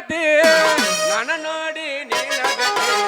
ನಗತಿ ನನ್ನ ನೋಡಿ ನೀ ನಗತಿ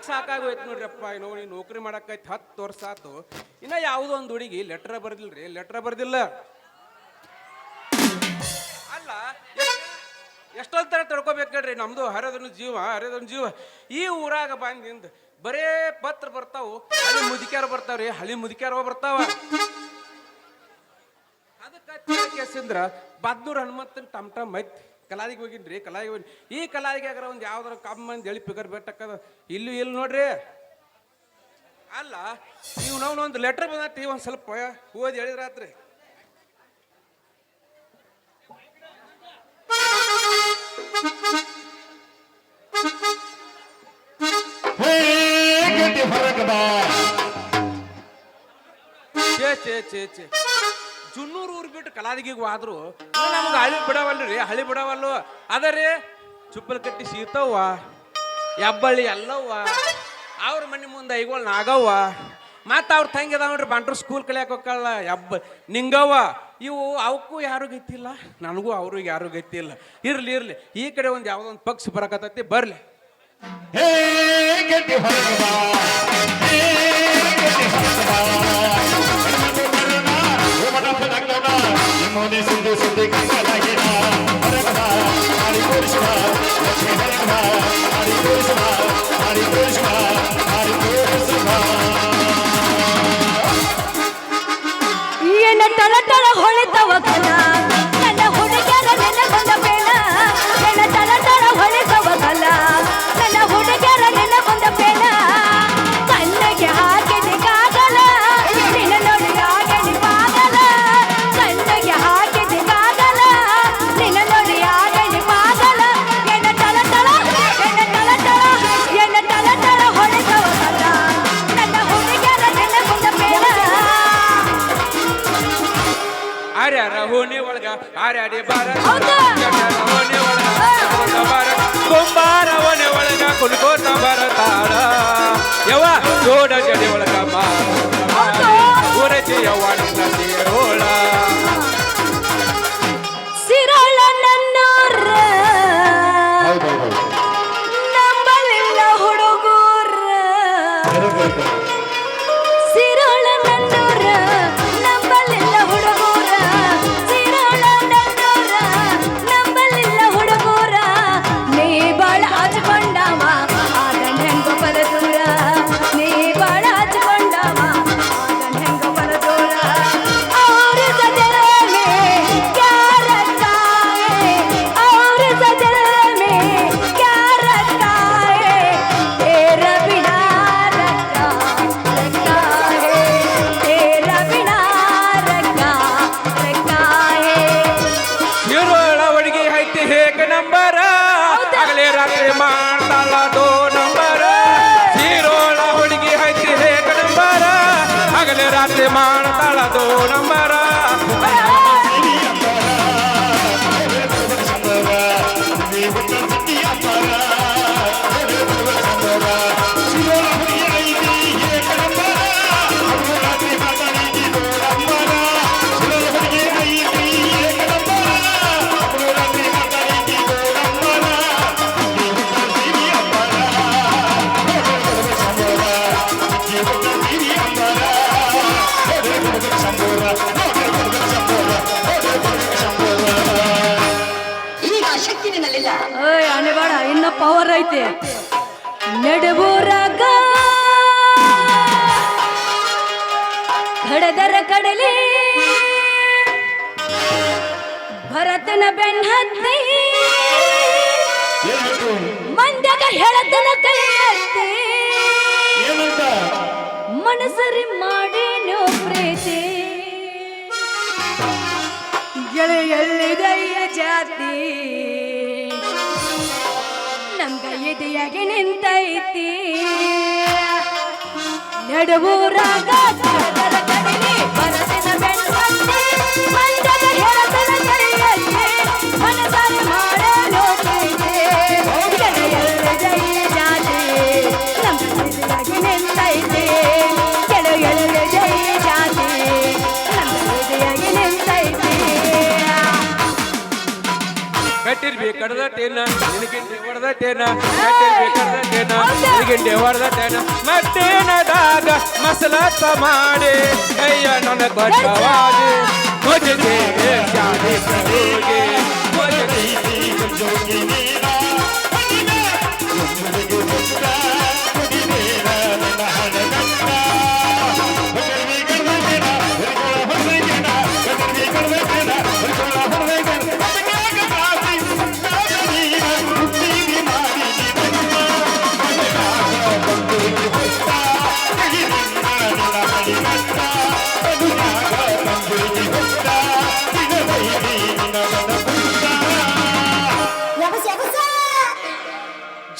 ಸಾಕಾಗೋಯ್ತು ನೋಡ್ರಿಪ್ಪ. ಇನ್ನು ನೀ ನೌಕರಿ ಮಾಡಕ್ಕೈತಿ 10 ವರ್ಷ ಆತು, ಇನ್ನ ಯಾವುದೋ ಒಂದು ಹುಡುಗಿ ಲೆಟರ್ ಬರ್ದಿಲ್ರಿ. ಲೆಟರ್ ಬರ್ದಿಲ್ಲ ಅಲ್ಲ, ಎಷ್ಟೊಂದು ಥರ ತಡ್ಕೋಬೇಕ್ರಿ. ನಮ್ದು ಹರಿದನು ಜೀವ. ಈ ಊರಾಗ ಬಂದಿಂದ ಬರೇ ಪತ್ರ ಬರ್ತಾವು, ಹಳಿ ಮುದುಕ್ಯಾರ ಬರ್ತಾವ್ರಿ, ಹಳಿ ಮುದುಕ್ಯಾರ ಬರ್ತಾವ. ಅದಕ್ಕೆ ಕೇಸಿಂದ್ರ ಬದ್ನೂರ್ ಹನುಮಂತನ ಟಮ್ ಐತಿ. ಕಲಾದಿಗೆ ಹೋಗಿನ್ರಿ, ಕಲಾದಿಗೆ ಹೋಗಿ ಈ ಕಲಾದಿಗೆ ಆಗ್ರ ಒಂದು ಯಾವ್ದಾರ ಕಮ್ಮಂದು ಎಳಿ ಪಿಗರ್ ಬೆಟ್ಟಕ್ಕದ ಇಲ್ಲಿ ನೋಡ್ರಿ. ಅಲ್ಲ ನೀವು ನಾವೊಂದು ಲೆಟರ್ ಬಂದತಿ, ಒಂದು ಸ್ವಲ್ಪ ಓದಿ ಹೇಳಿದ್ರಾತ್ರಿ. ಚೇ ಜುನ್ನೂರು ಊರು ಬಿಟ್ಟು ಕಲಾದಿಗೆ ಆದ್ರು ನಮ್ಗೆ ಹಳಿ ಬಿಡವಲ್ಲು ಅದರಿ. ಚುಪ್ಪಲ್ ಕಟ್ಟಿ ಸೀತವ್ವ, ಹೆಬ್ಬಳ್ಳಿ ಎಲ್ಲವ್ವ, ಅವ್ರ ಮನೆ ಮುಂದೆ ಐಗೋಳ್ ನಾಗವ್ವ, ಮತ್ತು ಅವ್ರ ತಂಗಿ ಅದಾವನ್ರಿ ಬಂಟ್ರು ಸ್ಕೂಲ್ ಕಲಿಯಕ್ಕೆ ಹೋಗಲ್ಲ ನಿಂಗವ್ವ. ಇವು ಅವಕ್ಕೂ ಯಾರು ಗೊತ್ತಿಲ್ಲ, ನನಗೂ ಅವ್ರಿಗೆ ಯಾರು ಗೊತ್ತಿಲ್ಲ. ಇರ್ಲಿ ಈ ಕಡೆ ಒಂದು ಯಾವುದೊಂದು ಪಕ್ಷ ಬರಕತ್ತೈತಿ, ಬರ್ಲಿ. ಏನ ತಳ ತಳ ಹೊಳಿತವ ಕಲ ನನ್ನ ಹುಡುಗಿಯರ ನೆನೆ ಬಂದ ಬೇಡ. ಏನ ತಳ ತಳ ಹೊಳಿತವ ಕಲ ನನ್ನ ಹುಡುಗಿಯರ ನೆನೆ ಬಂದ ಬೇಡ. ಕಣ್ಣಿಗೆ ಹಾಕಿದೆ ಕಾಗಲ ನಿನ್ನ ನೋಡಿ ಆಗಲಿ ಪಾಗಲ. ಕಣ್ಣಿಗೆ ಹಾಕಿದೆ ಕಾಗಲ ನಿನ್ನ ನೋಡಿ ಆಗಲಿ ಪಾಗಲ. ಏನ ತಳ ತಳ ಹೊಳಿತವ ಕಲ ನನ್ನ ಹುಡುಗಿಯರ ನೆನೆ ಬಂದ ಬೇಡ. ಆರ್ಯಾರ ಹೋಣಿ ಒಳಗ ಆರ್ಯಾಡಿ ಬಾರ ಹೋಣಿ ಒಳಗ ಬಾರ ಕುಂಬಾರ ಓಣಿ ಒಳಗ ಕುಲ್ಕೋತ ಬರತಾಳ ಯವ ಜೋಡ ಜಡಿ ಒಳಗ ಊರಜಿ ಯವ್ವ ನಿನ್ನ ಸೇರೋಳ. ಸಿರೋಳ ನನ್ನೋರ ನಂಬಲಿಲ್ಲ ಹುಡುಗೂರ. ಸಿರೋಳ ನನ್ನೋರ ನಂಬಲಿಲ್ಲ ಹುಡುಗೂರ. ಸಿರೋಳ ನನ್ನೋರ ನಂಬಲಿಲ್ಲ ಹುಡುಗೂರ. ನೀ ಬಾಳ ಹಚ್ಕೊಂಡವ ಆಗನ್ ಹೆಂಗೋ ಬಲದೂರ. ನೀ ಬಾಳ ಹಚ್ಕೊಂಡವ ಆಗನ್ ಹೆಂಗೋ ಬಲದೂರ. ಅವ್ರ ಸದರ ಮೇ ಕ್ಯಾ ರಖಾ ಹೈ, ಅವ್ರ ಸದರ ಮೇ ಕ್ಯಾ ರಖಾ ಹೈ. तेरा बिना रखा है, तेरा बिना रखा है. ಇರೋಳ ಹುಡುಗಿ ಐತಿ ಹೇಗ ನಂಬರ ಆಗಲೇ ರಾತ್ರಿ ಮಾಡ್ತಾಳ 2 ನಂಬರ. ಇರೋಳ ಹುಡುಗಿ ಐತಿ ಹೇಗ ನಂಬರ ಆಗಲೇ ರಾತ್ರಿ ಮಾಡ್ತಾಳ 2 ನಂಬರ. ಬೇಡ ಇನ್ನ ಪವರ್ ಐತೆ. ನಡುವೂರಾಗ ಕಡದರ ಕಡಲಿ ಭರತನ ಬೆನ್ನ ಹತ್ತಿ ಮಂಡ್ಯಗ ಹೇಳತನ ಕೈ ಎತ್ತಿ ಮನಸರಿ ಮಾಡೇನೋ ಪ್ರೀತಿ ಗೆಳೆಯಲ್ಲಿದಯ್ಯ ಜಾತಿ ನಮ್ಗ ಎದೆಯಾಗಿ ನಿಂತೈತಿ. ನಡುವೂರಾಗ ಕಡದರ ಕಡಲಿ ಭರತನ ಬೆನ್ನ ಹತ್ತಿ ಮಂಡ್ಯಗ ಹೇಳತನ ಕೈ ಎತ್ತಿ ಮನಸರಿ ಮಾಡೇನೋ ಪ್ರೀತಿ ಗೆಳೆಯಲ್ಲಿದಯ್ಯ ಜಾತಿ ನಮ್ಗ ಎದೆಯಾಗಿ ನಿಂತೈತಿ. ಗೆಳೆಯಲ್ಲಿದಯ್ಯ ಜಾತಿ ನಮ್ಗ ಎದೆಯಾಗಿ ನಿಂತೈತಿ. ಕಟ್ಟಿರ್ಬಿ ಕಡ್ದಟ್ಟೇನ ನಿನಗಿಂಡಿ ಹೊಡೆದಟ್ಟೇನ ಕಟ್ಟಿರ್ಬಿ ಕಡ್ದಟ್ಟೇನ ನಿನಗಿಂಡಿ ಹೊಡೆದಟ್ಟೇನ ಮತ್ತೇನದಾಗ ಮಸಲತ್ತ ಮಾಡಿ ಅಯ್ಯ ನನ್ನ ಕೊಟ್ಟವಾದಿ ಮುಜದೆ ಶಾದಿ ಕಡೆಗೆ ಮುಜದೆ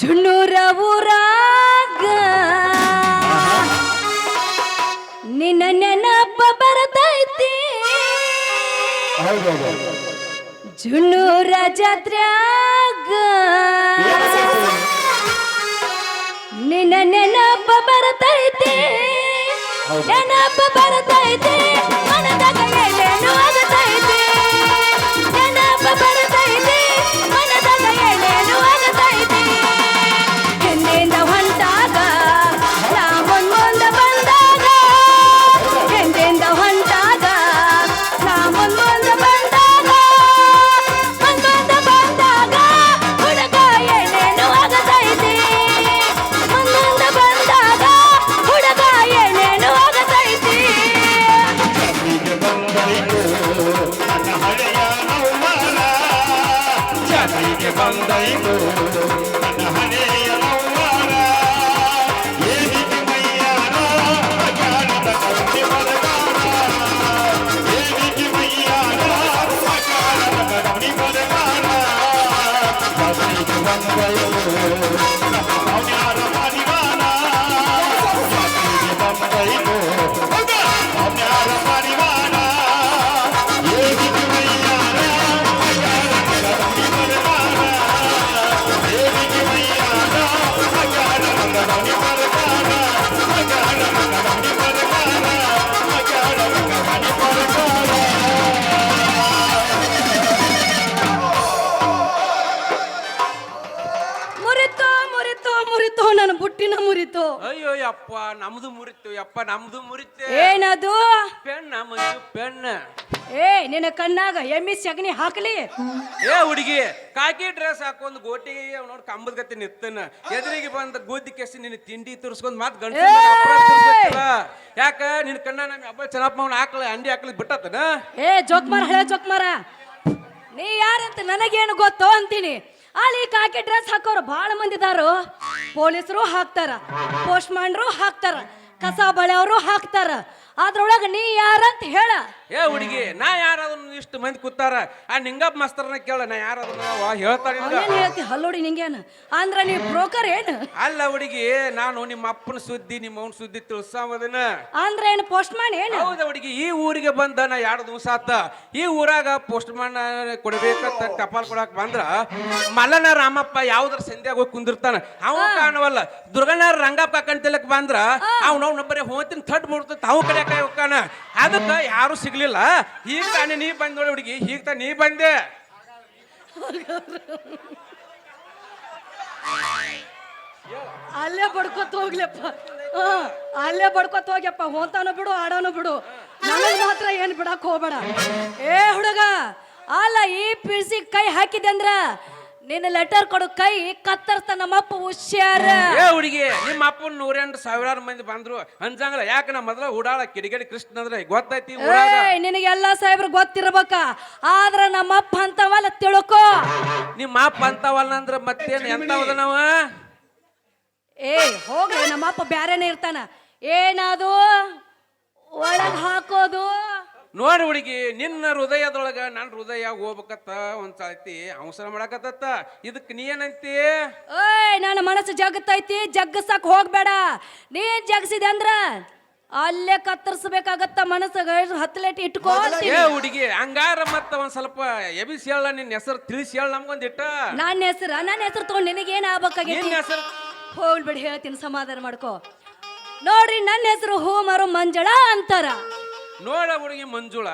ಜುಣ್ಣೂರ ಊರಾಗ ನಿನ್ನ ನೆನಪ ಬರ್ತೈತಿ. ಜುಣ್ಣೂರ ಜಾತ್ರ್ಯಾಗ ನಿನ್ನ ನೆನಪ ಬರ್ತೈತಿ. ನೆನಪ ಬರ್ತೈತಿ ಮನದಾಗ ಏನೇನು ಆಗತೈತಿ. ನೆನಪ ಬರ್ತೈತಿ ಮನದಾಗ ಏನೇನು ಆಗತೈತಿ. ಹಿಂದಿಂದ ಹೊಂಟಾಗ ನಾ ಮುಂದ ಬಂದಾಗ ಹಿಂದಿಂದ ಹೊಂಟಾಗ ನಾ ಮುಂದ ಬಂದಾಗ ಹುಡುಗ ಏನೇನು ಆಗತೈತಿ. ಮುಂದ ಬಂದಾಗ ಹುಡುಗ ಏನೇನು ಆಗತೈತಿ. ಜಾತಿಗೆ ಬಂದೈತು ನನ್ನ ಹಣೆಯ ನೋವಾರ ಏನಿಗೆ ಮೈಯಾರ ಅಜಾಣದ ಕರುಣೆ ಬರಗಾರ ಏನಿಗೆ ಮೈಯಾರ ಅಜಾಣದ ಕರುಣೆ ಬರಗಾರ ಜಾತಿಗೆ ಬಂದೈತು ನಮ್ಮ ಮೌನ್ಯಾರ ಪರಿವಾರ ಜಾತಿಗೆ ಬಂದೈತು ಮೌನ್ಯಾರ ಪರಿವಾರ ಏನಿಗೆ ಮೈಯಾರ ಮುರಿತು ಮುರಿತು ಮುರಿತು ನನ್ನ ಬುಟ್ಟಿನ ಮುರಿತು. ಅಯ್ಯೋ ಯಪ್ಪ ನಮ್ದು ಮುರಿತು ಯಪ್ಪ ನಮ್ದು ಮುರಿತೆ ಏನದು? ಪೆಣ್ಣ ಮಂಜು ಪೆಣ್ಣ. ಏ ನಿನ್ನ ಕಣ್ಣಾಗ ಎಮ್ಮಿ ಸಗಣಿ ಹಾಕಲಿ. ಏ ಹುಡುಗಿ ಕಾಕಿ ಡ್ರೆಸ್ ಹಾಕೊಂಡ್ ಗೋಟಿಗೆ ನೋಡಿ ಕಂಬದ ಗತಿ ನಿತ್ತನ ಎದುರಿಗೆ ಬಂದ ಗೋದಿ ಕೆಸಿ ನಿನ್ನ ತಿಂಡಿ ತುರ್ಸ್ಕೊಂಡ್ ಮತ್ ಗಂಡ ಯಾಕ ನಿನ್ ಕಣ್ಣ ನಮ್ ಹಬ್ಬ ಚೆನ್ನಪ್ಪನ ಹಾಕ್ಲ ಅಂಡಿ ಹಾಕ್ಲಿ ಬಿಟ್ಟತನ. ಏ ಜೋಕ್ಮಾರ ಹಳೆ ಜೋಕ್ಮಾರ ನೀ ಯಾರಂತ ನನಗೇನು ಗೊತ್ತೋ ಅಂತೀನಿ. ಅಲ್ಲಿ ಕಾಕಿ ಡ್ರೆಸ್ ಹಾಕೋರು ಬಹಳ ಮಂದಿ ಇದಾರು. ಪೊಲೀಸರು ಹಾಕ್ತಾರ, ಪೋಸ್ಟ್ ಮ್ಯಾನ್ರು ಹಾಕ್ತಾರ, ಕಸ ಬಳೆಯವರು ಹಾಕ್ತಾರ. ಅದ್ರೊಳಗ ನೀ ಯಾರಂತ ಹೇಳ. ಏ ಹುಡುಗಿ ನಾ ಯಾರಾದ್ರೂ ಇಷ್ಟು ಮಂದಿ ಕೂತಾರ ಆ ನಿಂಗಪ್ಪ ಮಾಸ್ತರ್ನ ಕೇಳ ನಾ ಯಾರಾದ್ರೂ ಹೇಳ್ತಾರ. ಅವನೇನ್ ಹೇಳ್ತಿ ಹಲ್ಲೋಡಿ ನಿಂಗೇನು ಅಂದ್ರ ನೀ ಬ್ರೋಕರ್ ಏನು? ಅಲ್ಲ ಹುಡುಗಿ ನಾನು ನಿಮ್ಮ ಅಪ್ಪನ ಸುದ್ದಿ ನಿಮ್ಮ ಅವನ ಸುದ್ದಿ ತಿಳ್ಸಾಮದನ ಅಂದ್ರ ಏನು ಪೋಸ್ಟ್ ಮ್ಯಾನ್ ಏನು? ಹೌದ ಹುಡುಗಿ ಈ ಊರಿಗೆ ಬಂದ ನಾ 2 ದಿವಸ ಆತ. ಈ ಊರಾಗ ಪೋಸ್ಟ್ ಮ್ಯಾನ್ ಕೊಡ್ಬೇಕಂತ ಟಪಾಲ್ ಕೊಡಾಕ್ ಬಂದ್ರ ಮಲ್ಲನ ರಾಮಪ್ಪ ಯಾವ್ದ್ರ ಸಂಧ್ಯಾಗ ಹೋಗಿ ಕುಂದಿರ್ತಾನ ಅವ ಕಾಣವಲ್ಲ. ದುರ್ಗಣ್ಣ ರಂಗಪ್ಪ ಕಂತಲಕ್ ಬಂದ್ರ ಅವ್ನವ್ ಬರೀ ಹೋತಿನ ಥಟ್ ಬಿಡ್ತ ಅವ್ ಕಡೆ ಕೈ ಹೋಗ್ತಾನ. ಅದಕ್ಕ ಯಾರು ಸಿಗ್ಲಿಲ್ಲ. ಈಗ ತಾನೇ ನೀ ಬಂದ್ ನೋಡಿ ಹುಡುಗಿ, ಈಗ ತಾನೇ ನೀ ಬಂದೆ. ಅಲ್ಲೇ ಬಡ್ಕೊತ ಹೋಗ್ಲಪ್ಪ. ಅಲ್ಲೇ ಬಡ್ಕೊತ ಹೋಗ್ಯಪ್ಪ. ಹೋತಾನು ಬಿಡು ಆಡೋನು ಬಿಡು, ನನಗ್ ಮಾತ್ರ ಏನ್ ಬಿಡಕ್ ಹೋಗ್ಬೇಡ. ಏ ಹುಡುಗ ಅಲ್ಲ ಈ ಪಿಳ್ಸಿ ಕೈ ಹಾಕಿದೆ ಅಂದ್ರ ನಿನ್ನ ಲೆಟರ್ ಕೊಡು ಕೈ ಕತ್ತರ್ತ ನಮ್ಮಪ್ಪ ಹುಷಾರ. ಏ ಹುಡುಗಿ ನಿಮ್ಮ ಅಪ್ಪನ 108 ಸಾವಿರಾರು ಮಂದಿ ಬಂದ್ರು ಅಂಜಂಗಲ್ಲ. ಯಾಕೆ ನಾ ಮೊದಲ ಉಡಾಳ ಕಿಡಿಗೇಡಿ ಕೃಷ್ಣ ಅಂದ್ರೆ ಗೊತ್ತೈತಿ ಊರಾಗ. ನಿನಗೆಲ್ಲಾ ಸಾಹೇಬ್ರು ಗೊತ್ತಿರ್ಬೇಕ, ಆದ್ರ ನಮ್ಮಪ್ಪ ಅಂತವಲ್ಲ ತಿಳ್ಕೊ. ನಿಮ್ಮ ಅಪ್ಪ ಅಂತವಲ್ಲ ಅಂದ್ರ ಮತ್ತೇನ್ ಎಂತವದ ನಾವ? ಏ ಹೋಗ್ಲಿ, ನಮ್ಮಪ್ಪ ಬ್ಯಾರೇನೆ ಇರ್ತಾನ. ಏನದು ಒಳಗ್ ಹಾಕೋದು? ನೋಡಿ ಹುಡುಗಿ, ನಿನ್ನ ಹೃದಯದೊಳಗ ನನ್ನ ಹೃದಯ ಹೋಗ್ಬೇಕತ್ತ ಒಂದ್ಸತಿ ಅವಸರ ಮಾಡಕತ್ತ. ಇದಕ್ ನೀ ಏನಂತಿ? ಏಯ್ ನನ್ನ ಮನಸ್ಸು ಜಗತ್ತೈತಿ, ಜಗ್ಗಸಕ್ ಹೋಗ್ಬೇಡ. ನೀನ್ ಜಗ್ಸಿದೆ ಅಂದ್ರ ಅಲ್ಲೇ ಕತ್ತರಿಸ್ಬೇಕಾಗತ್ತ. ಮನಸ್ಸಾಗ ಹತ್ತಲೇಟ್ ಇಟ್ಕೋ. ಏ ಹುಡುಗಿ ಹಂಗಾರ ಮತ್ತ ಒಂದ್ ಸ್ವಲ್ಪ ಎಬಿಸಿ ಹೇಳ, ನಿನ್ನ ಹೆಸರು ತಿಳಿಸಿ ಹೇಳ ನಮ್ಗೊಂದಿಟ್ಟ. ನನ್ನ ಹೆಸರು ತಗೊಂಡ್ ನಿನಗೇನ್ ಆಗ್ಬೇಕಾಗೈತಿ? ನಿನ್ನ ಹೆಸರು ಹೋಗ್ಬಿಡಿ, ಹೇಳ್ತೀನಿ, ಸಮಾಧಾನ ಮಾಡ್ಕೋ. ನೋಡ್ರಿ, ನನ್ನ ಹೆಸರು ಹೂಮರು ಮಂಜಳ ಅಂತಾರ. ನೋಡ ಹುಡುಗಿ ಮಂಜುಳ,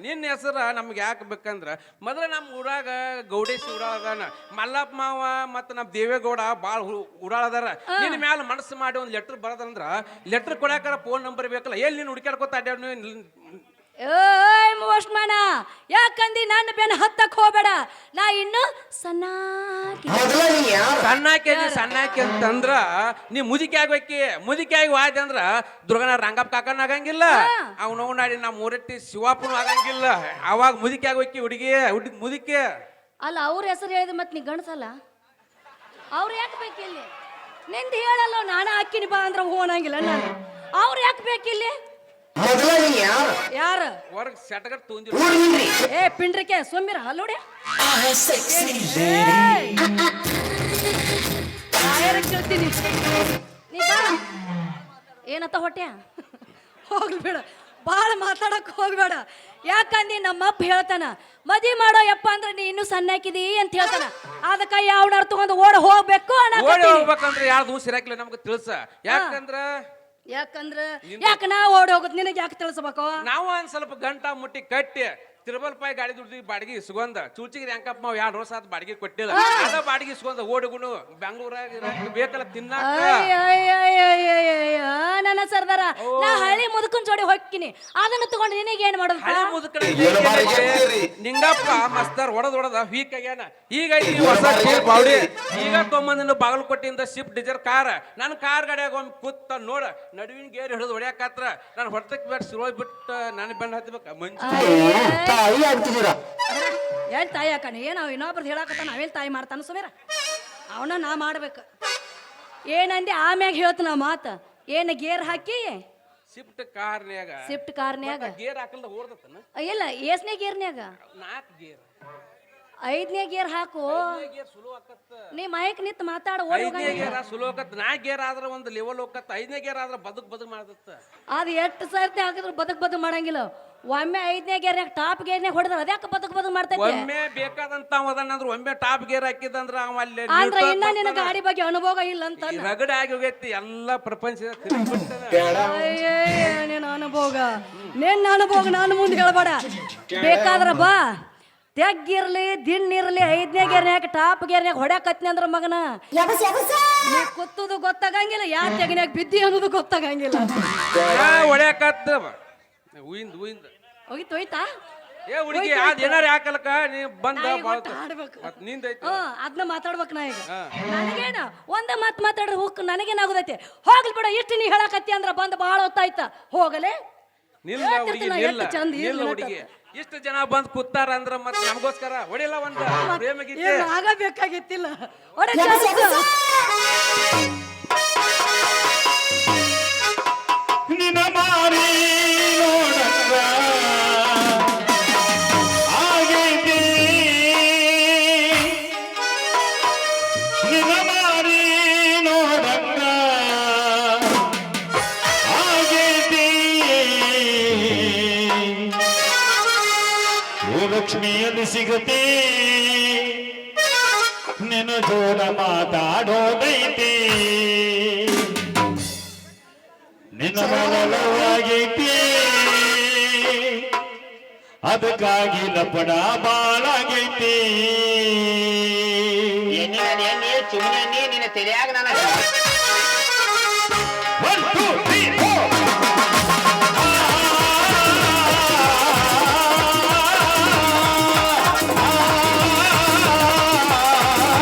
ನಿನ್ನ ಹೆಸರ ನಮ್ಗೆ ಯಾಕೆ ಬೇಕಂದ್ರ ಮೊದಲ ನಮ್ಮ ಊರಾಗ ಗೌಡೇಶ್ ಉಡಾಳದಾನ, ಮಲ್ಲಪ್ಪ ಮಾವ ಮತ್ತು ನಮ್ಮ ದೇವೇಗೌಡ ಭಾಳ ಉಡಾಳದಾರ. ನಿನ್ನ ಮ್ಯಾಲ ಮನಸ್ಸು ಮಾಡಿ ಒಂದು ಲೆಟ್ರ್ ಬರೋದಂದ್ರ ಲೆಟ್ರ್ ಕೊಡಾಕಾರ ಫೋನ್ ನಂಬರ್ ಬೇಕಲ್ಲ. ಎಲ್ಲಿ ನೀನು ಹುಡುಕ್ಯಾಡ್ಕೊತ ಅಡ್ಯಾಡ? ಏಯ್ ಮೋಷ್ಮಣ, ಯಾಕಂದಿ ನನ್ನ ಬೆನ್ನ ಹತ್ತಕ್ ಹೋಗ್ಬೇಡ. ನಾ ಇನ್ನು ಸಣ್ಣಾಕಿ ಅಂತಂದ್ರ ನೀ ಮುದುಕಿ ಆಗ್ಬೇಕಿ. ಮುದುಕಿ ಆಗಿ ವಾಯ್ದ ಅಂದ್ರ ದುರ್ಗನ ರಂಗಪ್ಪ ಕಾಕನ ಆಗಂಗಿಲ್ಲ, ಅವ್ನು ನಾಡಿ ನಮ್ಮ ಊರಟ್ಟಿ ಶಿವಾಪನು ಆಗಂಗಿಲ್ಲ. ಅವಾಗ ಮುದುಕಿ ಆಗ್ಬೇಕಿ ಹುಡುಗಿ, ಮುದುಕಿ ಅಲ್ಲ. ಅವ್ರ ಹೆಸರು ಹೇಳಿದ ಮತ್ ನೀ ಗಣಸಲ್ಲ, ಅವ್ರು ಯಾಕೆ ಬೇಕಿಲ್ಲಿ? ನಿಂದ ಹೇಳಲ್ಲ, ನಾನು ಹಾಕಿನಿ ಬಾ ಅಂದ್ರ ಹೋಗಂಗಿಲ್ಲ ನಾನು. ಅವ್ರು ಯಾಕೆ ಬೇಕಿಲ್ಲಿ? ಯಾರ ಹೊರಗ್ ಸೆಟಗಟ್ ತೊಂದಿ. ಏ ಪಿಂಡ್ರಿಕೆ ಸೊಮ್ಮಿರ ಹಲ್ಲೋಡಿ. ಕೇಳ್ತೀನಿ ನೀ ಬಾ. ಏನತ್ತ ಹೊಟ್ಟೆ? ಹೋಗ್ಲಿ ಬೇಡ, ಭಾಳ ಮಾತಾಡಕ್ ಹೋಗ್ಬೇಡ. ಯಾಕಂದಿ ನಮ್ಮಪ್ಪ ಹೇಳ್ತಾನ, ಮದಿ ಮಾಡೋ ಯಪ್ಪ ಅಂದ್ರ ನೀ ಇನ್ನೂ ಸಣ್ಣಾಕಿದಿ ಅಂತ ಹೇಳ್ತಾನ. ಅದಕ್ಕ ಯಾವ್ದಾರು ತಗೊಂಡು ಓಡ ಹೋಗ್ಬೇಕು ಹೋಗ್ಬೇಕಂದ್ರ ಯಾವ್ದು ಸಿರಾಕಿಲ್ಲ ನಮ್ಗೆ ತಿಳ್ಸ. ಯಾಕ ನಾ ಓಡಿ ಹೋಗುದು ನಿನಗೆ ಯಾಕೆ ತಿಳಿಸ್ಬೇಕು? ನಾವು ಒಂದ್ ಸ್ವಲ್ಪ ಗಂಟ ಮುಟ್ಟಿ ಕಟ್ಟಿ ತಿರುಬಲ್ಪಾಯಿ ಗಾಡಿ ದುಡ್ಡಿ ಬಾಡಿಗೆ ಇಸ್ಕೊಂಡ ಚೂಚಿಗೆ ರ್ಯಾಂಕಪ್ಪ ಮಾವ್ 2 ವರ್ಷ ಆದ್ ಬಾಡಿಗೆ ಕೊಟ್ಟಿಲ್ಲ. ಅದ ಬಾಡಿಗೆ ಇಸ್ಕೊಂಡ ಓಡುಗುನು ಬೆಂಗಳೂರಾಗ ಬೇಕಲ್ಲ ತಿನ್ನಾಕ. ನನ್ನ ಸರ್ದಾರ, ನಾ ಹಳ್ಳಿ ಮುದುಕನ್ ಜೋಡಿ ಹೋಗ್ತೀನಿ. ಅದನ್ನ ತಗೊಂಡು ನಿನಗೆ ಏನ್ ಮಾಡೋದು? ನಿಂಗಪ್ಪ ಮಸ್ತಾರ್ ಹೊಡೆದ ವೀಕ್ ಆಗ್ಯಾನ. ಈಗ ಹೊಸ ಬಾವಡಿ ಈಗ ತೊಂಬಂದಿನ ಬಾಗಲಕೋಟೆಯಿಂದ ಶಿಫ್ಟ್ ಡಿಸೈರ್ ಕಾರ್. ನನ್ನ ಕಾರ್ ಗಾಡಿಯಾಗ ಒಮ್ಮೆ ಕೂತ ನೋಡ ನಡುವಿನ ಗೇರ್ ಹಿಡಿದು ಹೊಡ್ಯಾಕತ್ರ ನಾನು ಹೊಡ್ತಕ್ ಬೇಡ ಸಿರೋಯ್ ಬಿಟ್ಟು ನಾನು ಬೆಣ್ಣ ಹತ್ಬೇಕ. ಮಂಚ ಏನ್ ತಾಯಿ ಹಾಕಣ? ಏನ್ ಅವ್ ಇನ್ನೊಬ್ರದ್ದು ಹೇಳಾಕತ್ತ, ನಾವೇನ್ ತಾಯಿ ಮಾಡ್ತಾನ? ಸುಮೇರ ಅವನ ನಾ ಮಾಡ್ಬೇಕು. ಏನಂದೆ ಆಮ್ಯಾಗ ಹೇಳ್ತಾನ ಮಾತ. ಏನ್ ಗೇರ್ ಹಾಕಿ ಶಿಫ್ಟ್ ಕಾರ್ನ್ಯಾಗ ಗೇರ್ ಹಾಕಲ್ದ ಓಡ್ದತ್ತನ? ಇಲ್ಲ, ಏಸ್ನೇ ಗೇರ್ನ್ಯಾಗ 4 ಗೇರ್, 5ನೇ ಗೇರ್ ಹಾಕು. ನೀ ಮೈಕ್ ನಿಂತ್ ಮಾತಾಡ. 5ನೇ ಗೇರ್ ಸುಲೋ ಆಕತ್. 4 ಗೇರ್ ಆದ್ರ ಒಂದ್ ಲೆವೆಲ್ ಹೋಗತ್ತ. 5ನೇ ಗೇರ್ ಆದ್ರ ಬದುಕ್ ಮಾಡತ್ತ. ಅದ್ 8 ಸರ್ತಿ ಹಾಕಿದ್ರು ಬದುಕ್ ಮಾಡಂಗಿಲ್ಲ. ಒಮ್ಮೆ 5ನೇ ಗೇರ್ನ್ಯಾಗ ಟಾಪ್ ಗೇರ್ನ್ಯಾಗ ಹೊಡೆದ್ರ ಅದ್ಯಾಕ ಬದುಕ್ ಮಾಡ್ತೈತಿ? ಒಮ್ಮೆ ಬೇಕಾದಂತ ಅವದನ್ನಂದ್ರ ಒಮ್ಮೆ ಟಾಪ್ ಗೇರ್ ಹಾಕಿದಂದ್ರ ಅವ ಅಲ್ಲಿ ಅಂದ್ರ ಇನ್ನ ನಿನ್ನ ಗಾಡಿ ಬಗ್ಗೆ ಅನುಭವ ಇಲ್ಲ ಅಂತ ರಗಡ ಆಗಿ ಹೋಗೈತಿ. ಎಲ್ಲ ಪ್ರಪಂಚದ ನಿನ್ನ ಅನುಭವ ನಾನು ಮುಂದೆ ಹೇಳ್ಬೇಡ. ಬೇಕಾದ್ರ ಬಾ, ತೆಗ್ಗಿರ್ಲಿ ದಿಣ್ಣಿರ್ಲಿ 5ನೇ ಗೇರ್ನ್ಯಾಗ ಟಾಪ್ ಗೇರ್ನ್ಯಾಗ ಹೊಡ್ಯಾಕತ್ನಿ ಅಂದ್ರ ಮಗನ ನೀ ಕುತ್ತುದು ಗೊತ್ತಾಗಂಗಿಲ್ಲ, ಯಾ ತೆಗಿನ್ಯಾಗ ಬಿದ್ದಿ ಅನ್ನೋದು ಗೊತ್ತಾಗಂಗಿಲ್ಲ. ಹೊಡ್ಯಾಕತ್ತ ಹೋಗಿತ್ತು ಹೋಯ್ತಾ? ಏ ಹುಡುಗಿ ಅದ್ ಏನಾರ ಯಾಕಲ್ಕ ನೀ ಬಂದ ಅದನ್ನ ಮಾತಾಡ್ಬೇಕು. ನಾ ಈಗ ನನಗೇನ ಒಂದ ಮಾತಾಡ್ರಿ ಹೋಗ್ ನನಗೇನಾಗೋದೈತಿ? ಹೋಗ್ಲಿ ಬಿಡ. ಇಷ್ಟು ನೀ ಹೇಳಕತ್ತಿ ಅಂದ್ರ ಬಂದ ಬಹಳ ಹೊತ್ತಾಯ್ತ. ಹೋಗಲೇ ಹುಡುಗಿ ಇಷ್ಟು ಜನ ಬಂದ್ ಕೂತಾರ ಅಂದ್ರ ಮತ್ ನಮಗೋಸ್ಕರ ಹೊಡಿಲ್ಲ ಒಂದ ಪ್ರೇಮ ಗೀತೆ ಆಗಬೇಕಾಗಿತ್ತಿಲ್ಲ. ನಿನ್ನ ಮಾರಿ ನೋಡಂಗ ಆಗೈತಿ, ನಿನ್ನ ಮಾರಿ ನೋಡಂಗ ಆಗೈತಿ. ಲಕ್ಷ್ಮಿಯಲ್ಲಿ ಸಿಗತಿ ನಿನ್ನ ಜೋಡ ಮಾತಾಡೋದೈತಿ. ನಿನ್ನ ಆಗೈತಿ, ಅದಕ್ಕಾಗಿ ಲಪಡ ಬಾಳಾಗೈತಿ. ಸುಮ್ಮನೆ ನಿನ್ನ ತೆರೆಯಾಗ ನನಗ 1 2 3 4 ಏ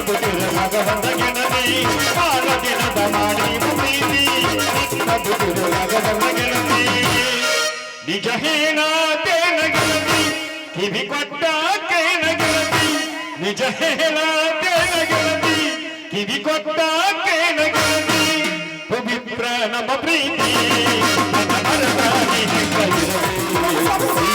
ಬುಟಿರ ಮಗವಂದ ಗೆಳತಿ ಬಾಳ ದಿನದ ಮಾಡಿ ಪ್ರೀತಿ ನಿನ್ನ ಬುಟಿರ ಮಗವಂದ ಗೆಳತಿ ನಿಜ ಹೇಳತೇನ ಗೆಳತಿ ಕಿವಿ ಕೊಟ್ಟ ಕೇನ ಗೆಳತಿ ನಿಜ ಹೇಳತೇನ ಗೆಳತಿ ಕಿವಿ ಕೊಟ್ಟ ಕೇನ ಗೆಳತಿ ಪವಿತ್ರ ನಮ್ಮ ಪ್ರೀತಿ ನನ್ನ ಮನದಾನಿ ಹೆಂಗಿರಲಿ ಜೀವನ ಹೆಂಗಬರಲಿ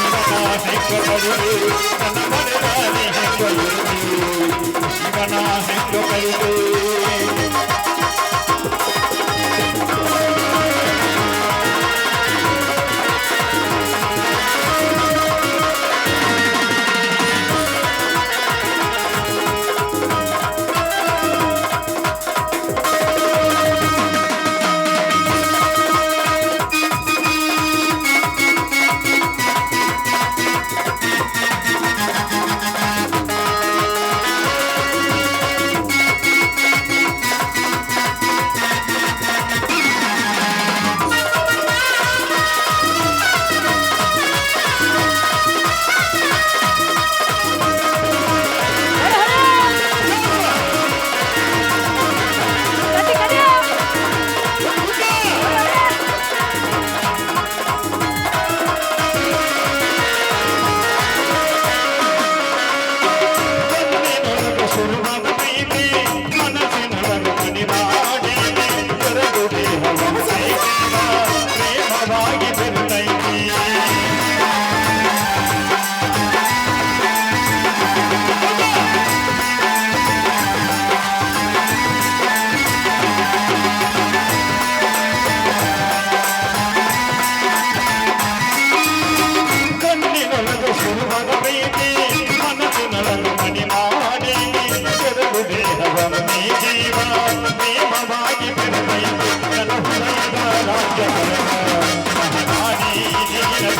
ನನ್ನ ಮನದಾನಿ ಹೆಂಗಿರಲಿ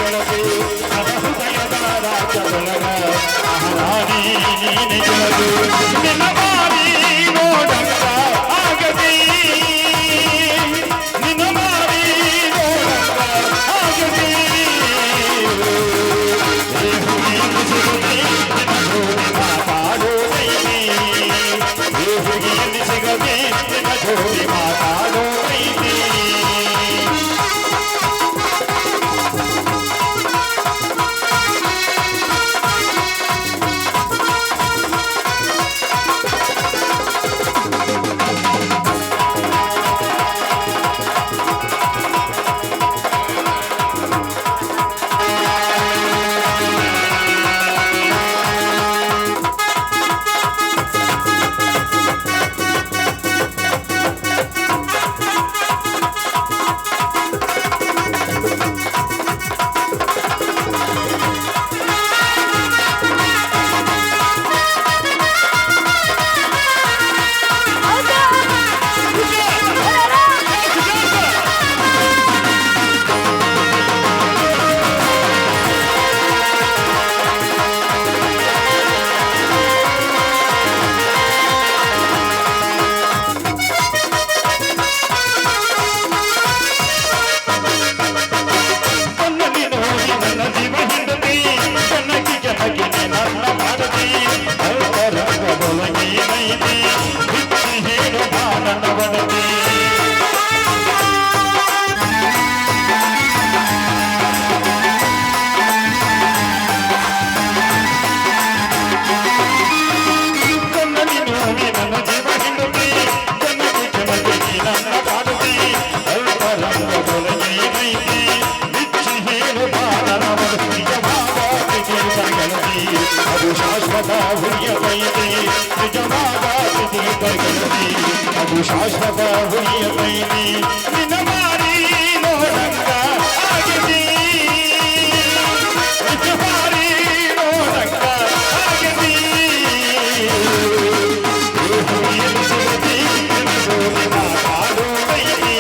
ಜೀವನ ಹೆಂಗಬರಲಿ ಶಾಶ್ವತ ಹುರಿಯ ಮೈನಿ ನಿನ್ನ ಮಾರಿ ನೋಡಂಗ ಆಗದಿ ನಿನ್ನ ಮಾರಿ ನೋಡಂಗ ಆಗದಿ ಹುರಿಯಲ್ಲಿ ಸಿಗದಿ ಜೋಡಿ ಮಾತಾಡೋ ಮೈನಿ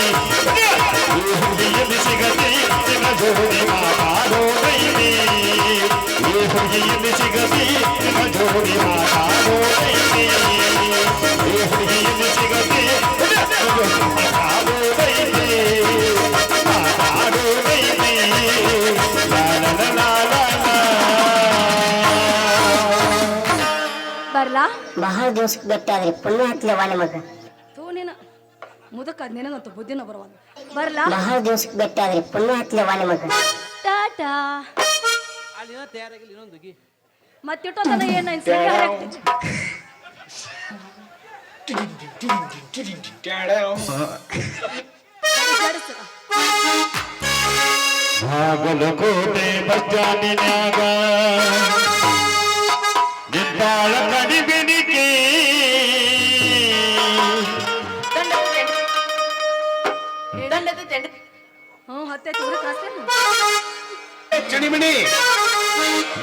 ಹುರಿಯಲ್ಲಿ ಸಿಗದಿ ನಿನ್ನ ಜೋಡಿ ಮಾತಾಡೋ ಮೈನಿ ಹುರಿಯಲ್ಲಿ ಸಿಗದಿ ನಿನ್ನ ಜೋಡಿ ಮಾತಾಡೋ ಮೈನಿ ಹುರಿಯಲ್ಲಿ ಸಿಗದಿ ಬರ್ಲ ಬರ್ಲಾ ಬಹಳ ದಿವಸಕ್ಕೆ ಭೇಟಿ ಆದ್ರಿ ಪುಣ್ಯ ಹತ್ಲೇವಾ ನಿಮಗ ತೂ ನೀನು ಮುದಕ ನಿನಗಂತೂ ಬುದ್ಧಿನ ಬರುವಲ್ಲ ಬರ್ಲಾ ಬಹಳ ದಿವಸಕ್ಕೆ ಭೇಟಿ ಆದ್ರಿ ಪುಣ್ಯ ಹತ್ಲೇವಾ ನಿಮಗ ಟಾಟಾ ಅಲ್ಲಿ ಏನೋ ತಯಾರಾಗಿಲ್ಲ ಇನ್ನೊಂದು ಹುಡುಗಿ ಮತ್ತಿಟ್ಟೋತನ ಏನು ಸರಿ ಹಾಕ್ತೀನಿ ಬಾಗಲಕೋಟೆ ಬಸ್ ಸ್ಟ್ಯಾಂಡಿನ್ಯಾಗ ನಿಂತಾಳ ಕಡಿಬೆನಿಕೆ ಹತ್ತೈತಿ ಊರಿಗೆ ಕಾಸ್ತೇನು ಚಣಿಮಿಣಿ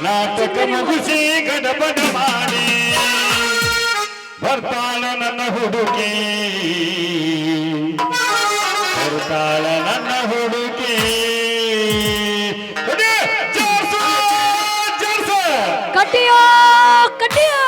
ನಾಟಕ ಮುಗಿಸಿ ಗಡಬಡ ಮಾಡಿ ಬರ್ತಾಳ ನನ್ನ ಹುಡುಗಿ ಬರ್ತಾಳ ನನ್ನ ಹುಡುಗಿ ಕಟ್ಟಿಯೋ ಕಟ್ಟಿಯೋ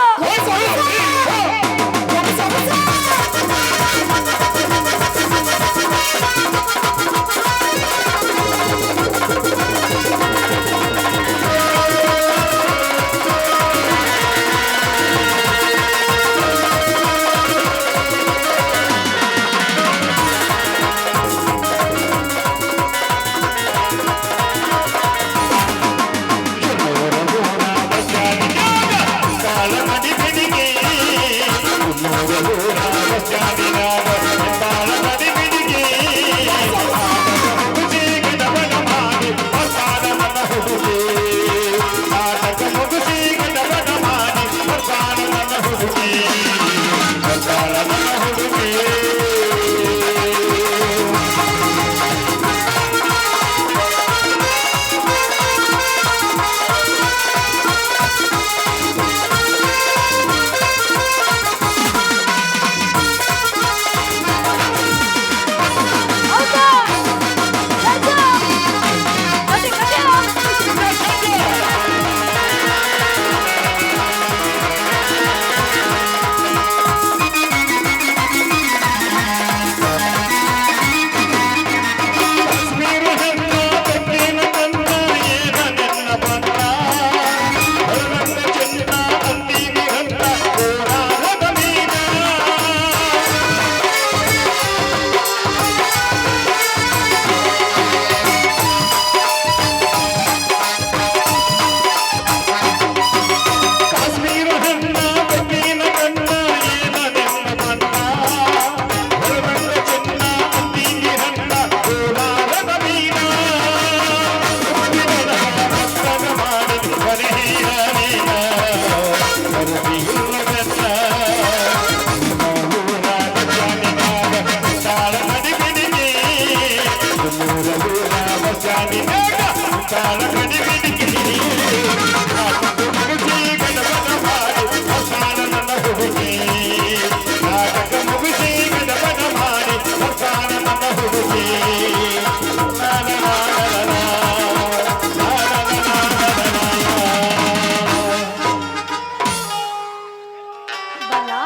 ಬರ್ಲಾ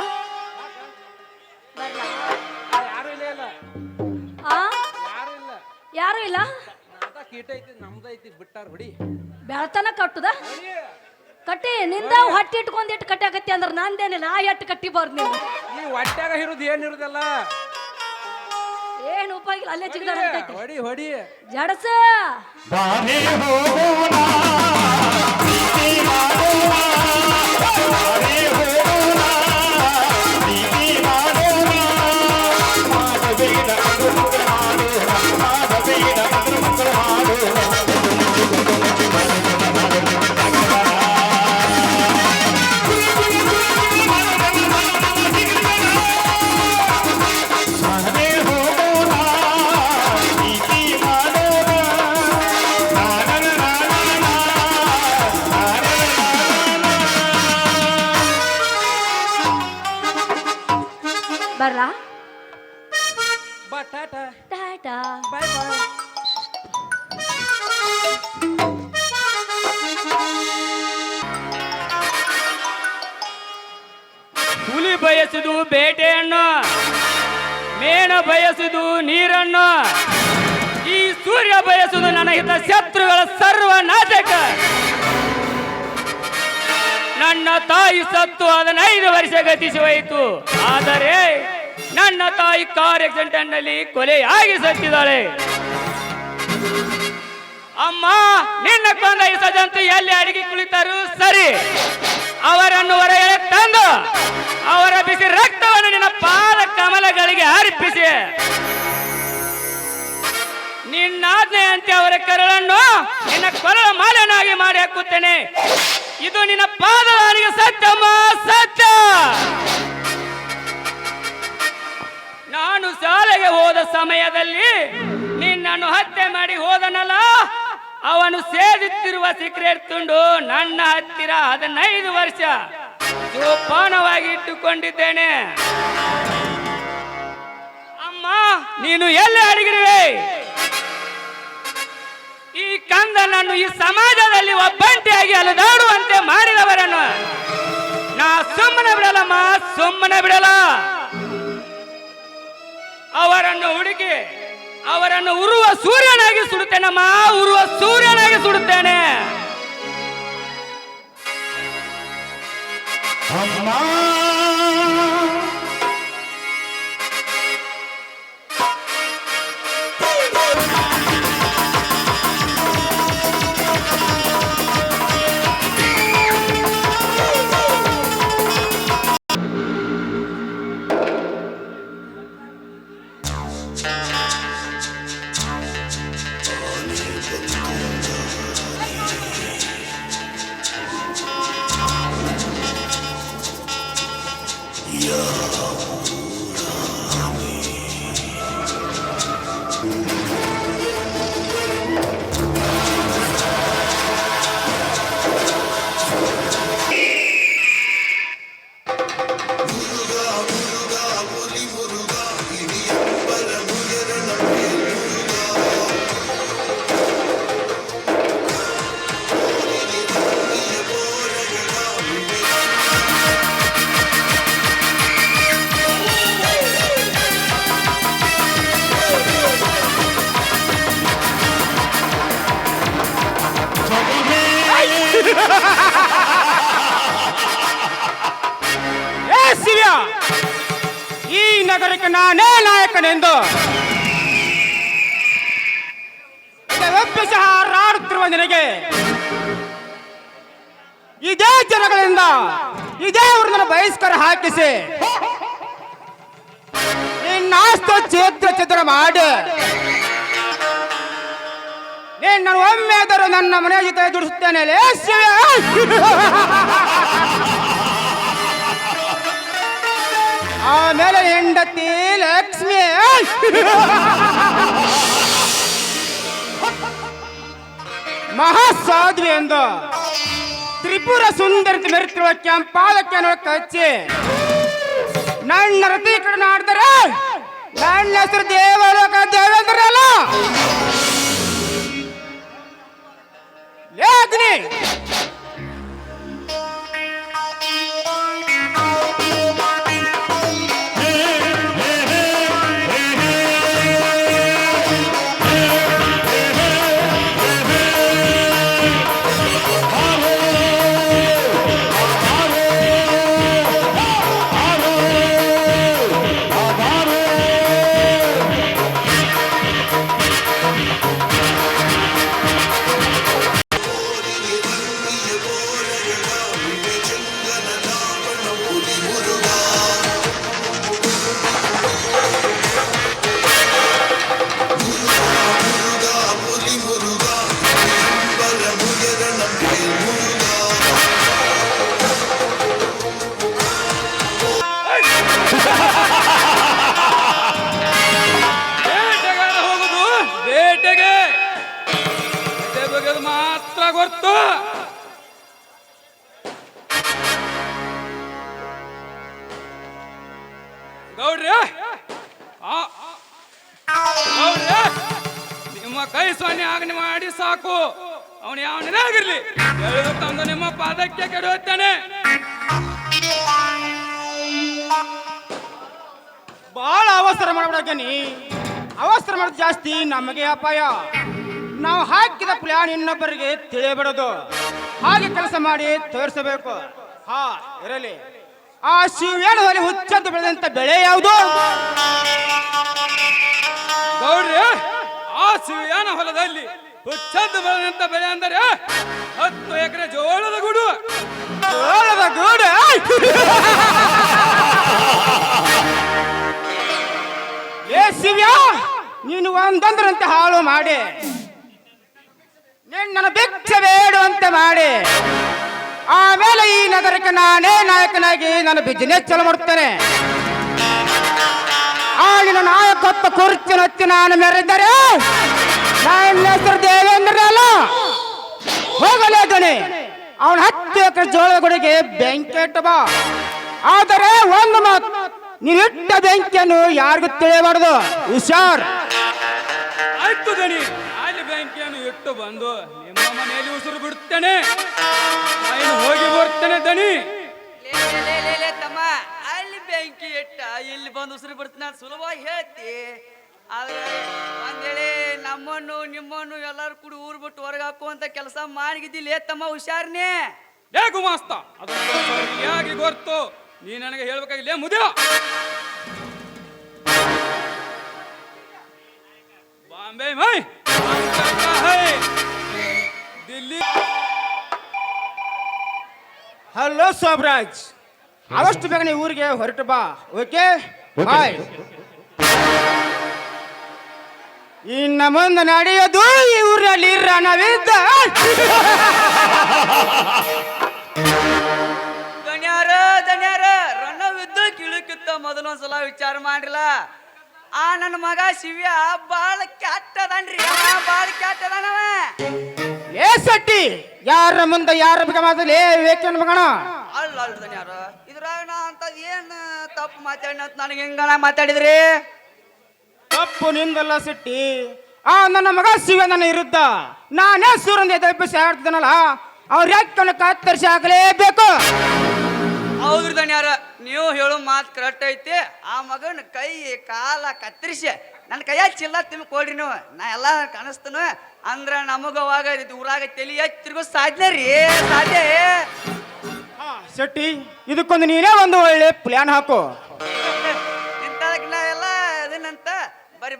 ಬರ್ಲಾ ಯಾರು ಇಲ್ಲ ಇಲ್ಲ ಆ ಯಾರು ಇಲ್ಲ ಯಾರು ಇಲ್ಲ ನಾಟ ಕೀಟ ಐತಿ ನಮ್ದೈತಿ ಬಿಟ್ಟಾರ ಹೊಡಿ ಬೆಳತನ ಕಟ್ಟುದ ಹೊಡಿ. ಕಟ್ಟಿ ನಿಂದ ಹೊಟ್ಟಿ ಇಟ್ಕೊಂಡಿಟ್ಟು ಕಟ್ಟಾಕತ್ತಿ ಅಂದ್ರೆ ನಂದೇನಿಲ್ಲ ಆ ಎಟ್ಟು ಕಟ್ಟಿ ಬಾರ್ದು ನೀವು ಈ ಹೊಟ್ಯಾಗ ಇರೋದು ಏನ್ ಇರುದಲ್ಲ ಏನು ಉಪಾಗಿಲ್ಲ ಅಲ್ಲೇ ಚಿಕ್ಕದಾಡ ಅಂತೈತಿ ಹೊಡಿ ಹೊಡಿ ಜಡಸ ಬಾನೇ ಹೋಗೋಣ ಪ್ರೀತಿ ಮಾಡೋಣ ಬಾನೇ ಹೋಗೋಣ ಪ್ರೀತಿ ಮಾಡೋಣ ಮಾಡಬೇಡ ಮಕ್ಕಳು ಮಾಡೋಣ ಮಾಡಬೇಡ ಮಕ್ಕಳು ಮಾಡೋಣ ಬಾನೇ ಹೋಗೋಣ ಪ್ರೀತಿ ಮಾಡೋಣ ಬರ್ಲಾ ಬಾ ಟಾಟಾ ಟಾಟಾ ಬಾಯ್ ಬಾಯ್ ಹುಲಿ ಬಯಸಿದು ಬೇಟೆಯನ್ನು ಮೇಣ ಬಯಸಿದು ನೀರನ್ನು ಈ ಸೂರ್ಯ ಬಯಸುವುದು ನನ್ನ ಹಿತ ಶತ್ರುಗಳ ಸರ್ವ ನಾಟಕ ನನ್ನ ತಾಯಿ ಸತ್ತು 15 ವರ್ಷ ಗತಿಸಿ ಹೋಯಿತು. ಆದರೆ ನನ್ನ ತಾಯಿ ಕಾರ್ ಆಕ್ಸಿಡೆಂಟ್ ನಲ್ಲಿ ಕೊಲೆಯಾಗಿ ಸತ್ತಿದ್ದಾಳೆ. ಅಮ್ಮ, ನಿನ್ನ ಕೊಂದ ಇಸದಂತೂ ಎಲ್ಲಿ ಅಡಿಗೆ ಕುಳಿತರು ಸರಿ, ಅವರನ್ನು ಹೊರಗೆ ತಂದು ಅವರ ಬಿಸಿ ರಕ್ತವನ್ನು ನಿನ್ನ ಪಾದ ಕಮಲಗಳಿಗೆ ಅರ್ಪಿಸಿ ನಿನ್ನಾಜ್ಞೆಯಂತೆ ಅವರ ಕರಳನ್ನು ನಿನ್ನ ಕೊರಳ ಮಾಲೆನಾಗಿ ಮಾಡಿ ಹಾಕುತ್ತೇನೆ. ಇದು ನಿನ್ನ ಪಾದದಾನಿಗೆ ಸತ್ಯಮ್ಮ, ಸತ್ಯ. ನಾನು ಶಾಲೆಗೆ ಹೋದ ಸಮಯದಲ್ಲಿ ನಿನ್ನನ್ನು ಹತ್ಯೆ ಮಾಡಿ ಹೋದನಲ್ಲ, ಅವನು ಸೇದುತ್ತಿರುವ ಸಿಗರೇಟ್ ತುಂಡು ನನ್ನ ಹತ್ತಿರ 15 ವರ್ಷ ಜೋಪಾನವಾಗಿ ಇಟ್ಟುಕೊಂಡಿದ್ದೇನೆ. ಅಮ್ಮ, ನೀನು ಎಲ್ಲಿ ಅಡಗಿರುವೆ? ಈ ಕಂದನನ್ನು ಈ ಸಮಾಜದಲ್ಲಿ ಒಬ್ಬಂಟಿಯಾಗಿ ಅಲೆದಾಡುವಂತೆ ಮಾಡಿದವರನ್ನು ನಾ ಸುಮ್ಮನೆ ಬಿಡಲಮ್ಮ, ಸುಮ್ಮನೆ ಬಿಡಲ. ಅವರನ್ನು ಹುಡುಕಿ ಅವರನ್ನು ಉರುವ ಸೂರ್ಯನಾಗಿ ಸುಡುತ್ತೇನಮ್ಮ, ಉರುವ ಸೂರ್ಯನಾಗಿ ಸುಡುತ್ತೇನೆ. ಅಮ್ಮ ಶಿವ್ಯ, ಈ ನಗರಕ್ಕೆ ನಾನೇ ನಾಯಕನೆಂದು ಒಪ್ಪಿಸಿ ಹಾರಾಡುತ್ತಿರುವ ನಿನಗೆ ಇದೇ ಜನಗಳಿಂದ ಇದೇ ಊರಿನ ಬಹಿಷ್ಕಾರ ಹಾಕಿಸಿ ನಿನ್ನ ಆಸ್ತಿ ಛೇದ್ರ ಛಿದ್ರ ಮಾಡಿ ನಿನ್ನ ಒಮ್ಮೆದರೂ ನನ್ನ ಮನೆಯ ಜೊತೆ ದುಡಿಸುತ್ತೇನೆ. ಆಮೇಲೆ ಹೆಂಡತಿ ಲಕ್ಷ್ಮಿ ಮಹಾಸಾಧ್ವಿ ಎಂದು ತ್ರಿಪುರ ಸುಂದರತೆ ಮೆರೆತಿರುವ ಕೆಂಪಾದಕ್ಕೆ ಕಚ್ಚಿ ನನ್ನ ರತಿ ಕಡೆ ನಾಡ್ತಾರೆ. ನನ್ನ ಹೆಸರು ದೇವಲೋಕ ದೇವೇಂದ್ರ ಅಲ್ಲ, ಲೇಖನಿ. ಮಾತ್ರ ಗೊತ್ತು. ಗೌಡ್ರಿ, ನಿಮ್ಮ ಕೈ ಸೊನ್ನೆ ಆಜ್ಞೆ ಮಾಡಿ ಸಾಕು. ಅವನು ಯಾವನೇ ಆಗಿರ್ಲಿ ತಂದು ನಿಮ್ಮ ಪಾದಕ್ಕೆ ಕೆಡುತ್ತೇನೆ. ಬಹಳ ಅವಸರ ಮಾಡಬೇಡ, ಅವಸರ ಮಾಡೋದು ಜಾಸ್ತಿ ನಮಗೆ ಅಪಾಯ. ನಾವು ಹಾಕಿದ ಪ್ಲಾನ್ ಇನ್ನೊಬ್ಬರಿಗೆ ತಿಳಿಯಬಾರದು. ಹಾಗೆ ಕೆಲಸ ಮಾಡಿ ತೋರಿಸಬೇಕು. ಹಾ ಇರಲಿ. ಆ ಶಿವ್ಯಾನ ಹೊಲೆ ಹುಚ್ಚಂತ ಬೆಳೆದಂತ ಬೆಳೆ ಯಾವುದು? ಗೌಡ್ರಿ, ಆ ಶಿವ್ಯಾನ ಹೊಲದಲ್ಲಿ ಹುಚ್ಚದ್ದು ಬೆಳೆದಂತ ಬೆಳೆ ಅಂದರೆ 10 ಎಕರೆ ಜೋಳದ ಗೂಡು. ಜೋಳದ ಗೂಡು. ಏ ಶಿವ್ಯ, ನೀನು ಒಂದೊಂದರಂತೆ ಹಾಳು ಮಾಡಿ ನನ್ನ ಭಿಕ್ಷೆ ಬೇಡುವಂತೆ ಮಾಡಿ ಆಮೇಲೆ ಈ ನಗರಕ್ಕೆ ನಾನೇ ನಾಯಕನಾಗಿ ನನ್ನ ಬಿಸಿನೆಸ್ ಚಾಲು ಮಾಡುತ್ತೇನೆ. ಆ ನಿನ್ನ ನಾಯಕತ್ವ ಕುರ್ಚಿ ನಚ್ಚಿ ನಾನು ಮೆರೆದರೆ ನನ್ನ ಹೆಸರು ದೇವೇಂದ್ರ ಅಲ್ಲ. ಹೋಗಲೇ ಗಣಿ, ಅವನ 10 ಎಕರೆ ಜೋಳದ ಗುಡಿಗೆ ಬೆಂಕಿ ಇಟ್ಟು ಬಾ. ಆದರೆ ಒಂದು ಮಾತು, ನೀನಿಟ್ಟ ಬೆಂಕಿಯನ್ನು ಯಾರಿಗೂ ತಿಳಿಯಬಾರದು. ಹುಷಾರ್. ಆಯ್ತು ದಣಿ, ಅಲ್ಲಿ ಬೆಂಕಿಯನ್ನು ಇಟ್ಟು ಬಂದು ನಿಮ್ಮ ಮನೆಯಲ್ಲಿ ಉಸಿರು ಬಿಡುತ್ತೇನೆ. ನಾನು ಹೋಗಿ ಬರ್ತೇನೆ ದಣಿ. ಲೇ ತಮ್ಮ, ಅಲ್ಲಿ ಬೆಂಕಿ ಇಟ್ಟ ಇಲ್ಲಿ ಬಂದು ಉಸಿರು ಬಿಡ್ತೀನಿ ಸುಲಭವಾಗಿ ಹೇಳ್ತಿ. ಆದ್ರೆ ಒಂದೇಳಿ ನಮ್ಮನ್ನು ನಿಮ್ಮನ್ನು ಎಲ್ಲರೂ ಕೂಡಿ ಊರು ಬಿಟ್ಟು ಹೊರಗೆ ಹಾಕುವಂತ ಕೆಲಸ ಮಾಡಿಗಿದ್ದಿಲ್ಲ ತಮ್ಮ. ಹುಷಾರ್ನೇ. ಲೇ ಗುಮಾಸ್ತ, ಅದು ಹೇಗೆ ಗೊತ್ತು? ನೀ ನನಗೆ ಹೇಳ್ಬೇಕಾಗಿಲ್ಲ ಮುದ್ಯ. ಬಾಂಬೆ ಮೈ ದಿಲ್ಲಿ. ಹಲೋ ಸೋಬ್ರಾಜ್, ಆದಷ್ಟು ಬೇಗ ನೀವು ಊರಿಗೆ ಹೊರಟು ಬಾ. Okay bye. ಇನ್ನ ಮುಂದೆ ನಡೆಯೋದು ಈ ಊರಲ್ಲಿ ರಣವಿದ್ದ. ದಣ್ಯಾರ ರಣವಿದ್ದ ಕಿಳುಕಿತ್ತ ಮೊದಲೊಂದ್ಸಲ ವಿಚಾರ ಮಾಡಿಲ್ಲ. ಆ ನನ್ನ ಮಗ ಶಿವ್ಯ ಬಾಳ ಕೆಟ್ಟದನ್ರಿ, ಬಾಳ ಕೆಟ್ಟದನವ. ಏ ಸಟ್ಟಿ, ಯಾರ ಮುಂದೆ ಯಾರ ಬಗ್ಗೆ ಮಾತಲ್ಲಿ ವೇಕನ್ ಮಗಣ. ಅಲ್ಲ ದಣ್ಯಾರ, ಇದ್ರಾಗ ನಾ ಅಂತದ್ ಏನ್ ತಪ್ಪು ಮಾತಾಡಿನ ಅಂತ ನನಗೆ ಹೆಂಗಣ ಮಾತಾಡಿದ್ರಿ? ತಪ್ಪು ನಿಂದಲ್ಲ ಸಿಟ್ಟಿ. ಆ ನನ್ನ ಮಗ ಶಿವ ನನ್ನ ವಿರುದ್ಧ ನಾನೇ ಸೂರ್ಯನ ಎದುರಿಸಿ ಆಡ್ತಿದ್ದಾನಲ್ಲ, ಅವ್ರ ಯಾಕನ್ನು ಕತ್ತರಿಸಿ ಹಾಕಲೇಬೇಕು. ಹೌದ್ರಿ ದಣ್ಯಾರ, ನೀವು ಹೇಳೋ ಮಾತು ಕರೆಕ್ಟ್ ಐತಿ. ಆ ಮಗನ ಕೈ ಕಾಲ ಕತ್ತರಿಸಿ ನನ್ನ ಕೈಯಾಗ ಚಿಲ್ಲ ತಿನ್ ಕೊಡ್ರಿ ನೀವು, ನಾ ಎಲ್ಲ ಕಾಣಿಸ್ತೇನೆ ಅಂದ್ರ ನಮಗವಾಗ ಊರಾಗ ತಲಿ ತಿರುಗೋ ಸಾಧ್ಯ ರೀ, ಸಾಧ್ಯ. ಶೆಟ್ಟಿ, ಇದಕ್ಕೊಂದು ನೀನೇ ಒಂದು ಒಳ್ಳೆ ಪ್ಲಾನ್ ಹಾಕು. ಇಂಥದಕ್ಕೆ ನಾ ಎಲ್ಲ ಅದನ್ನಂತ ಬರ್ರಿ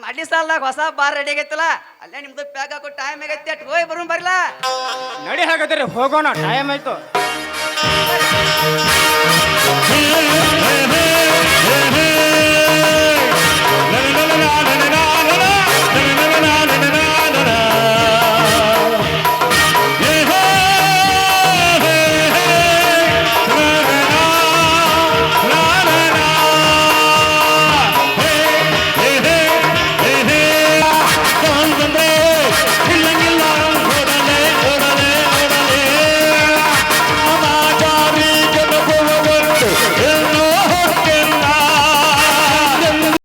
ಮಡ್ಲಿ ಸಾಲದಾಗ ಹೊಸ ಬಾರ್ ರೆಡಿ ಆಗೈತಲ್ಲ, ಅಲ್ಲೇ ನಿಮ್ದು ಪ್ಯಾಕ್ ಹಾಕೋ ಟೈಮ್ ಆಗೈತಿ. ಅಟ್ ಹೋಗಿ ಬರೋಣ ಬರ್ಲಾ. ನಡಿ, ಹಾಗಾದ್ರೆ ಹೋಗೋಣ, ಟೈಮ್ ಆಯ್ತು. ಈ